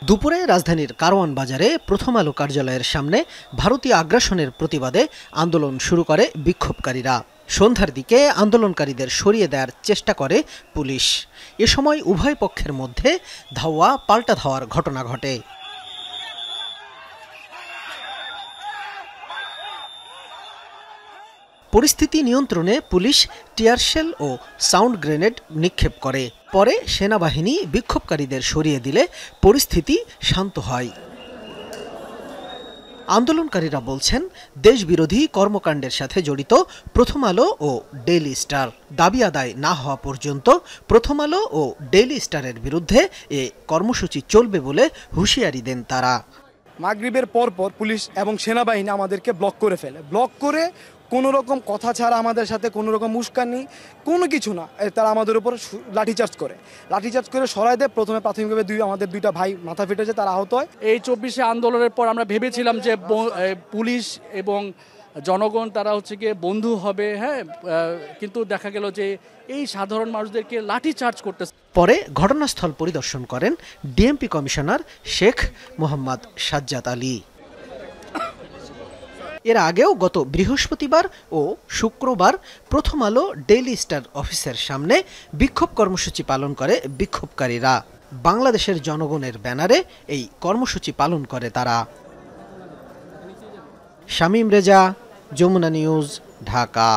দুপুরে রাজধানীর কারওয়ান বাজারে প্রথম আলো কার্যালয়ের সামনে ভারতীয় আগ্রাসনের প্রতিবাদে আন্দোলন শুরু করে বিক্ষোভকারীরা। সন্ধ্যার দিকে আন্দোলনকারীদের সরিয়ে দেওয়ার চেষ্টা করে পুলিশ। এ সময় উভয় পক্ষের মধ্যে ধাওয়া পাল্টা ধাওয়ার ঘটনা ঘটে। পরিস্থিতি নিয়ন্ত্রণে পুলিশ টিয়ারশেল ও সাউন্ড গ্রেনেড নিক্ষেপ করে। পরে সেনাবাহিনী বিক্ষোভকারীদের সরিয়ে দিলে পরিস্থিতি শান্ত হয়। আন্দোলনকারীরা বলছেন, দেশবিরোধী কর্মকাণ্ডের সাথে জড়িত প্রথম আলো ও ডেইলি স্টার। দাবি আদায় না হওয়া পর্যন্ত প্রথম আলো ও ডেইলি স্টারের বিরুদ্ধে এ কর্মসূচি চলবে বলে হুঁশিয়ারি দেন তারা। মাগরিবের পর পুলিশ এবং সেনাবাহিনী আমাদেরকে ব্লক করে ফেলে। ব্লক করে কোনো রকম কথা ছাড়া আমাদের সাথে কোনো রকম উস্কানি কোনো কিছু না, তারা আমাদের উপর লাঠিচার্জ করে সরাই দেয়। প্রথমে প্রাথমিকভাবে আমাদের দুইটা ভাই মাথা ফেটেছে, তারা আহত হয়। এই 24শে আন্দোলনের পর আমরা ভেবেছিলাম যে পুলিশ এবং জনগণ তারা গিয়ে বন্ধু হবে, হ্যাঁ, কিন্তু দেখা গেল যে এই সাধারণ মানুষদেরকে লাঠিচার্জ করতেছে। পরে ঘটনাস্থল পরিদর্শন করেন ডিএমপি কমিশনার শেখ মোহাম্মদ সাজ্জাদ আলী। এর আগেও গত বৃহস্পতিবার ও শুক্রবার প্রথম আলো ডেইলি স্টার অফিসের সামনে বিক্ষোভ কর্মসূচি পালন করে বিক্ষোভকারীরা। বাংলাদেশের জনগণের ব্যানারে এই কর্মসূচি পালন করে তারা। শামীম রেজা, যমুনা নিউজ, ঢাকা।